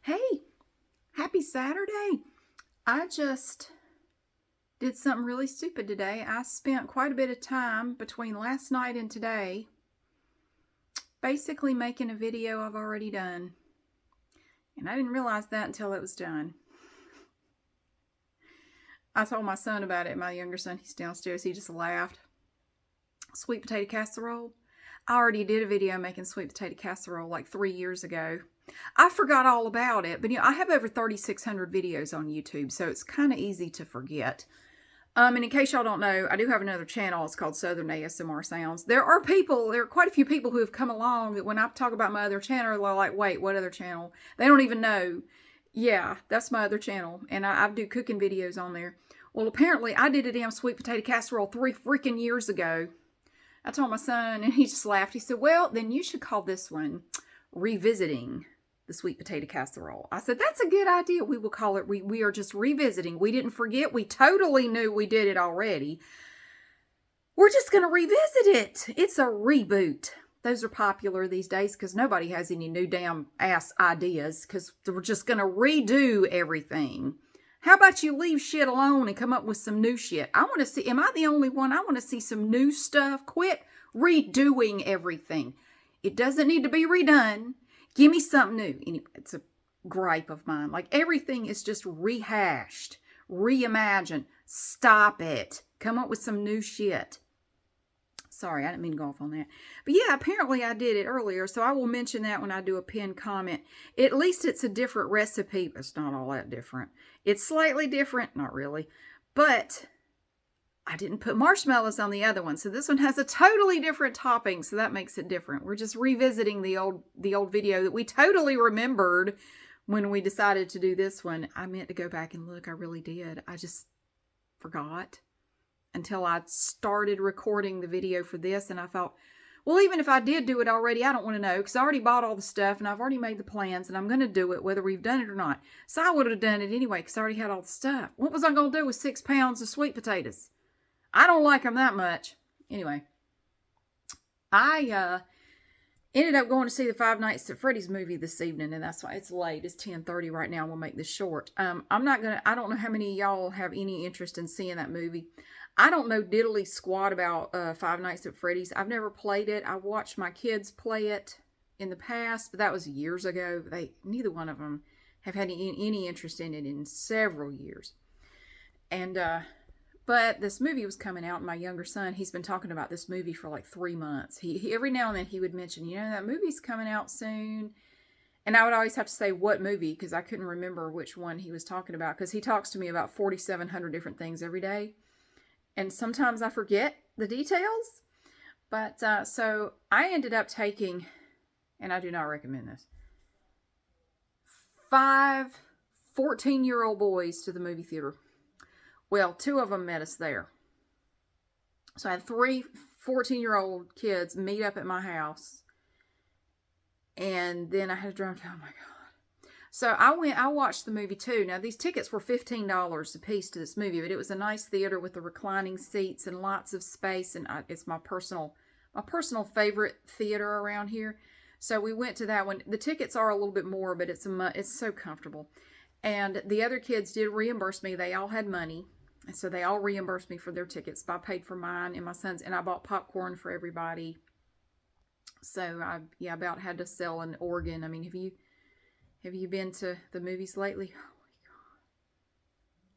Hey, happy Saturday. I just did something really stupid today. I spent quite a bit of time between last night and today basically making a video I've already done. And I didn't realize that until it was done. I told my son about it, my younger son. He's downstairs. He just laughed. Sweet potato casserole. I already did a video making sweet potato casserole like 3 years ago. I forgot all about it, but I have over 3,600 videos on YouTube, so it's kind of easy to forget. And in case y'all don't know, I do have another channel. It's called Southern ASMR Sounds. There are quite a few people who have come along that when I talk about my other channel, they're like, wait, what other channel? They don't even know. Yeah, that's my other channel, and I do cooking videos on there. Well, apparently I did a damn sweet potato casserole 3 freaking years ago. I told my son, and he just laughed. He said, well, then you should call this one Revisiting the Sweet Potato Casserole. I said, that's a good idea. We will call it, we are just revisiting. We didn't forget. We totally knew we did it already. We're just going to revisit it. It's a reboot. Those are popular these days because nobody has any new damn ass ideas because we're just going to redo everything. How about you leave shit alone and come up with some new shit? I want to see, am I the only one? I want to see some new stuff. Quit redoing everything. It doesn't need to be redone. Give me something new. Anyway, it's a gripe of mine. Like everything is just rehashed, reimagined. Stop it. Come up with some new shit. Sorry, I didn't mean to go off on that. But yeah, apparently I did it earlier, so I will mention that when I do a pinned comment. At least it's a different recipe. It's not all that different. It's slightly different. Not really. But I didn't put marshmallows on the other one. So this one has a totally different topping. So that makes it different. We're just revisiting the old video that we totally remembered when we decided to do this one. I meant to go back and look. I really did. I just forgot until I started recording the video for this. And I thought, well, even if I did do it already, I don't want to know because I already bought all the stuff and I've already made the plans and I'm going to do it whether we've done it or not. So I would have done it anyway because I already had all the stuff. What was I going to do with 6 pounds of sweet potatoes? I don't like them that much. Anyway, I ended up going to see the Five Nights at Freddy's movie this evening, and that's why it's late. It's 10:30 right now. We'll make this short. I don't know how many of y'all have any interest in seeing that movie. I don't know diddly squat about Five Nights at Freddy's. I've never played it. I watched my kids play it in the past, but that was years ago. Neither one of them have had any interest in it in several years. And but this movie was coming out, and my younger son, he's been talking about this movie for like 3 months. He every now and then he would mention, that movie's coming out soon. And I would always have to say what movie because I couldn't remember which one he was talking about because he talks to me about 4,700 different things every day. And sometimes I forget the details. But so I ended up taking, and I do not recommend this, 5 14-year-old boys to the movie theater. Well, 2 of them met us there. So I had 3 14-year-old kids meet up at my house. And then I had to drive, oh my God. So I watched the movie too. Now, these tickets were $15 a piece to this movie, but it was a nice theater with the reclining seats and lots of space. And it's my personal favorite theater around here. So we went to that one. The tickets are a little bit more, but it's so comfortable. And the other kids did reimburse me. They all had money. And so they all reimbursed me for their tickets. I paid for mine and my son's, and I bought popcorn for everybody. So I about had to sell an organ. I mean, have you been to the movies lately? Oh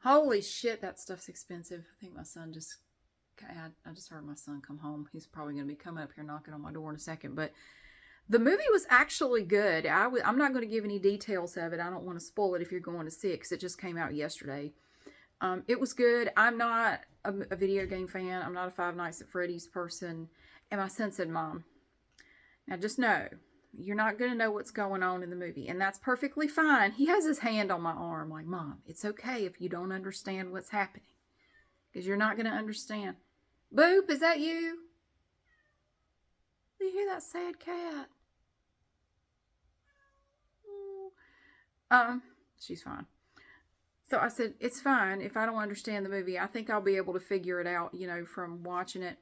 my God. Holy shit, that stuff's expensive. I think my son I just heard my son come home. He's probably going to be coming up here knocking on my door in a second. But the movie was actually good. I'm not going to give any details of it. I don't want to spoil it if you're going to see it because it just came out yesterday. It was good. I'm not a video game fan. I'm not a Five Nights at Freddy's person. And my son said, Mom, now just know, you're not going to know what's going on in the movie. And that's perfectly fine. He has his hand on my arm like, Mom, it's okay if you don't understand what's happening. Because you're not going to understand. Boop, is that you? Do you hear that sad cat? She's fine. So I said, it's fine if I don't understand the movie. I think I'll be able to figure it out, from watching it.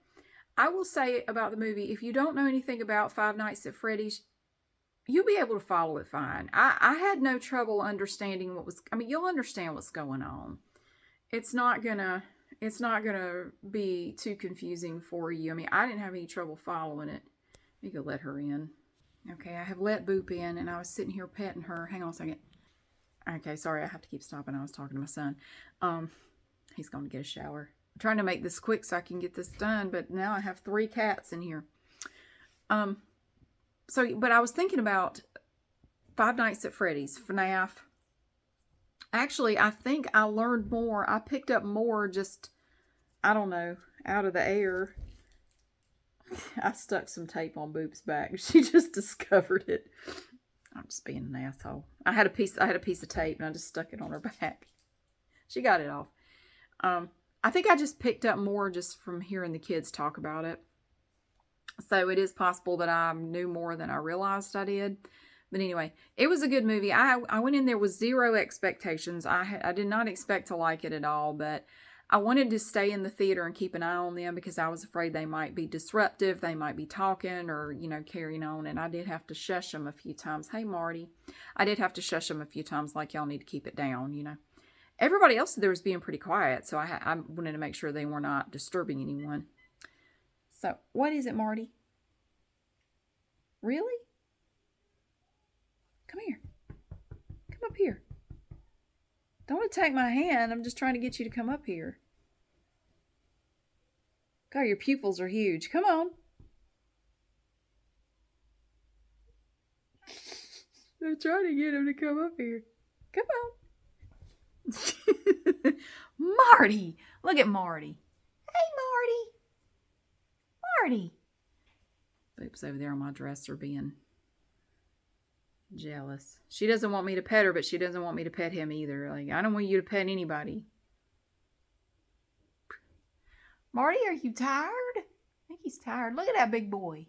I will say about the movie, if you don't know anything about Five Nights at Freddy's, you'll be able to follow it fine. I had no trouble understanding what was, I mean, you'll understand what's going on. It's not gonna, it's not gonna be too confusing for you. I mean, I didn't have any trouble following it. You could let her in. Okay, I have let Boop in, and I was sitting here petting her. Hang on a second. Okay, sorry, I have to keep stopping. I was talking to my son. He's going to get a shower. I'm trying to make this quick so I can get this done, but now I have 3 cats in here. But I was thinking about Five Nights at Freddy's, FNAF. Actually, I think I learned more. I picked up more just, I don't know, out of the air. I stuck some tape on Boop's back. She just discovered it. I'm just being an asshole. I had a piece of tape and I just stuck it on her back. She got it off. I think I just picked up more just from hearing the kids talk about it. So it is possible that I knew more than I realized I did. But anyway, it was a good movie. I went in there with 0 expectations. I did not expect to like it at all, but I wanted to stay in the theater and keep an eye on them because I was afraid they might be disruptive. They might be talking or, you know, carrying on. And I did have to shush them a few times. Hey, Marty. I did have to shush them a few times like y'all need to keep it down, you know. Everybody else there was being pretty quiet, so I wanted to make sure they were not disturbing anyone. So, what is it, Marty? Really? Come here. Come up here. Don't attack my hand. I'm just trying to get you to come up here. God, your pupils are huge. Come on. I'm trying to get him to come up here. Come on. Marty! Look at Marty. Hey, Marty. Marty. Boop's over there on my dresser being jealous. She doesn't want me to pet her, but she doesn't want me to pet him either. Like, I don't want you to pet anybody. Marty, are you tired? I think he's tired. Look at that big boy.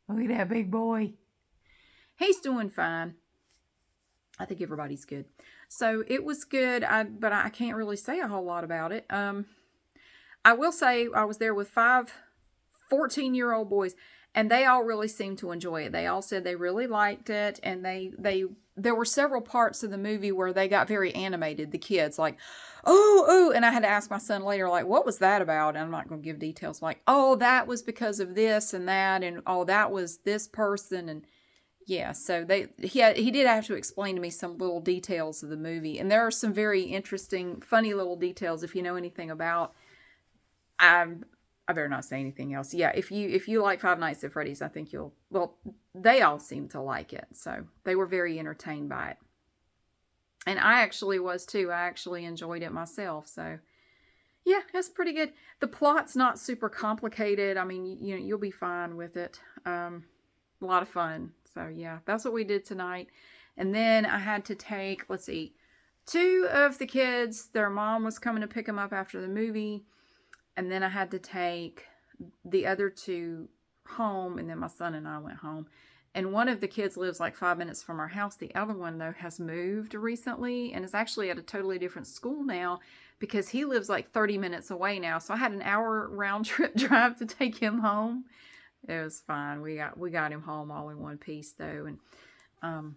Look at that big boy. He's doing fine. I think everybody's good. So it was good, but I can't really say a whole lot about it. I will say I was there with 5 14-year-old boys, and they all really seemed to enjoy it. They all said they really liked it, and there were several parts of the movie where they got very animated, the kids, like, oh, and I had to ask my son later, like, what was that about? And I'm not going to give details, like, oh, that was because of this and that, and oh, that was this person, and yeah, so he did have to explain to me some little details of the movie, and there are some very interesting, funny little details. If you know anything about, I better not say anything else. Yeah, if you like Five Nights at Freddy's, I think you'll. Well, they all seem to like it, so they were very entertained by it, and I actually was too. I actually enjoyed it myself. So yeah, it's pretty good. The plot's not super complicated. I mean, you'll be fine with it. A lot of fun. So yeah, that's what we did tonight. And then I had to take, let's see, 2 of the kids, their mom was coming to pick them up after the movie. And then I had to take the other 2 home. And then my son and I went home. And one of the kids lives like 5 minutes from our house. The other one, though, has moved recently and is actually at a totally different school now because he lives like 30 minutes away now. So I had an hour round trip drive to take him home. It was fine. We got him home all in one piece, though. And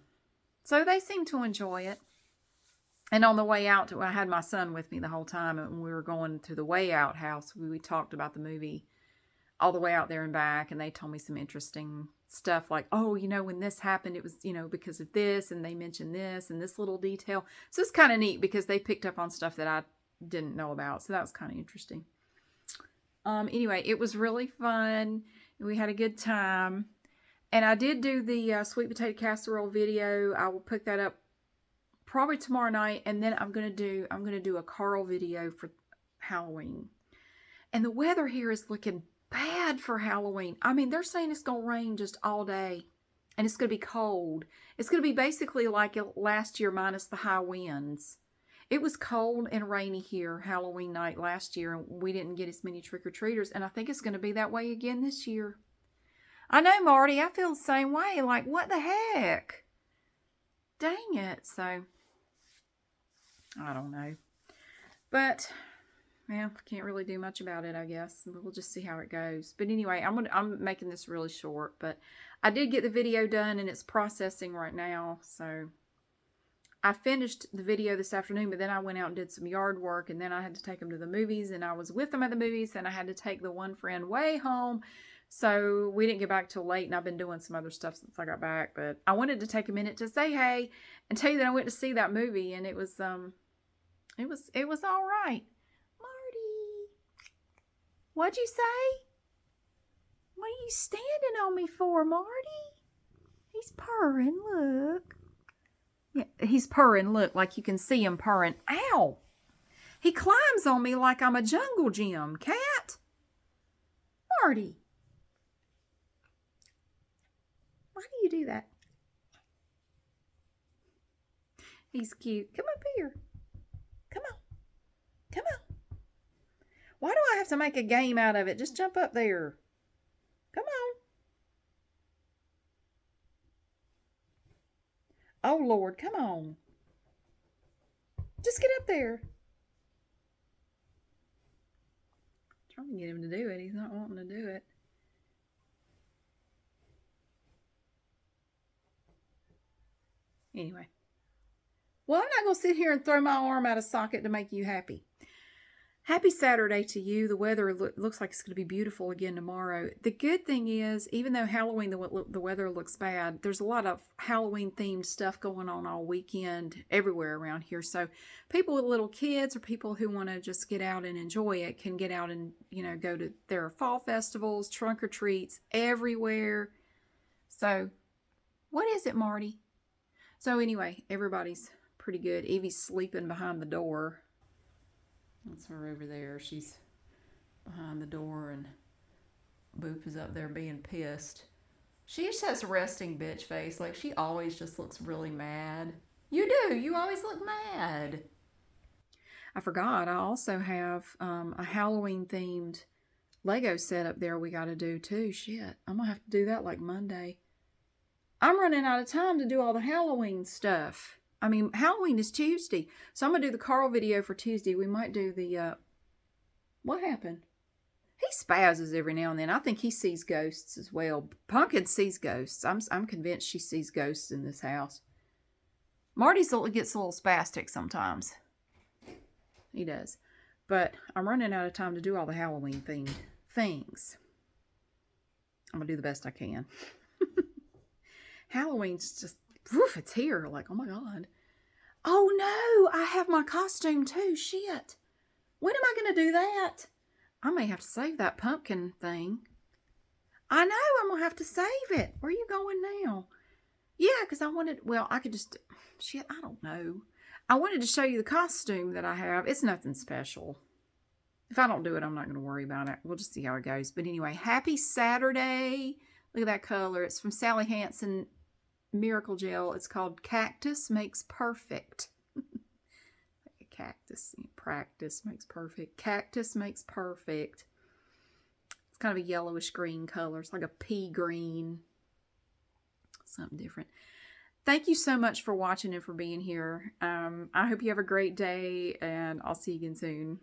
so they seemed to enjoy it. And on the way out, I had my son with me the whole time. And when we were going to the way out house, we talked about the movie all the way out there and back. And they told me some interesting stuff like, oh, when this happened, it was, because of this. And they mentioned this and this little detail. So it's kind of neat because they picked up on stuff that I didn't know about. So that was kind of interesting. Anyway, it was really fun. We had a good time. And I did do the sweet potato casserole video. I will put that up probably tomorrow night. And then I'm going to do a Carl video for Halloween. And the weather here is looking bad for Halloween. I mean, they're saying it's going to rain just all day. And it's going to be cold. It's going to be basically like last year minus the high winds. It was cold and rainy here Halloween night last year, and we didn't get as many trick-or-treaters, and I think it's going to be that way again this year. I know, Marty, I feel the same way. Like, what the heck? Dang it. So, I don't know. But, Well, can't really do much about it, I guess. We'll just see how it goes. But anyway, I'm making this really short, but I did get the video done and it's processing right now. So I finished the video this afternoon, but then I went out and did some yard work, and then I had to take them to the movies, and I was with them at the movies, and I had to take the one friend way home. So we didn't get back till late, and I've been doing some other stuff since I got back. But I wanted to take a minute to say hey and tell you that I went to see that movie, and it was all right. Marty, what'd you say? What are you standing on me for, Marty? He's purring, look. Yeah, he's purring, look, like you can see him purring. Ow! He climbs on me like I'm a jungle gym cat. Marty. Why do you do that? He's cute. Come up here. Come on. Come on. Why do I have to make a game out of it? Just jump up there. Come on. Oh, Lord, come on. Just get up there. I'm trying to get him to do it. He's not wanting to do it. Anyway. Well, I'm not going to sit here and throw my arm out of socket to make you happy. Happy Saturday to you. The weather looks like it's going to be beautiful again tomorrow. The good thing is, even though Halloween, the weather looks bad, there's a lot of Halloween-themed stuff going on all weekend everywhere around here. So people with little kids or people who want to just get out and enjoy it can get out and, go to their fall festivals, trunk or treats everywhere. So what is it, Marty? So anyway, everybody's pretty good. Evie's sleeping behind the door. That's her over there. She's behind the door, and Boop is up there being pissed. She just has a resting bitch face. Like, she always just looks really mad. You do. You always look mad. I forgot. I also have a Halloween-themed Lego set up there we got to do, too. Shit. I'm going to have to do that like Monday. I'm running out of time to do all the Halloween stuff. I mean, Halloween is Tuesday. So I'm going to do the Carl video for Tuesday. We might do the, what happened? He spazzes every now and then. I think he sees ghosts as well. Pumpkin sees ghosts. I'm convinced she sees ghosts in this house. Marty gets a little spastic sometimes. He does. But I'm running out of time to do all the Halloween themed things. I'm going to do the best I can. Halloween's just, woof, it's here. Like, oh my God. Oh no, I have my costume too. Shit. When am I going to do that? I may have to save that pumpkin thing. I know, I'm going to have to save it. Where are you going now? Yeah, because I wanted, well, I could just, shit, I don't know. I wanted to show you the costume that I have. It's nothing special. If I don't do it, I'm not going to worry about it. We'll just see how it goes. But anyway, happy Saturday. Look at that color. It's from Sally Hansen Miracle Gel. It's called Cactus Makes Perfect. Like a cactus. Practice makes perfect. Cactus Makes Perfect. It's kind of a yellowish green color. It's like a pea green. Something different. Thank you so much for watching and for being here. I hope you have a great day, and I'll see you again soon.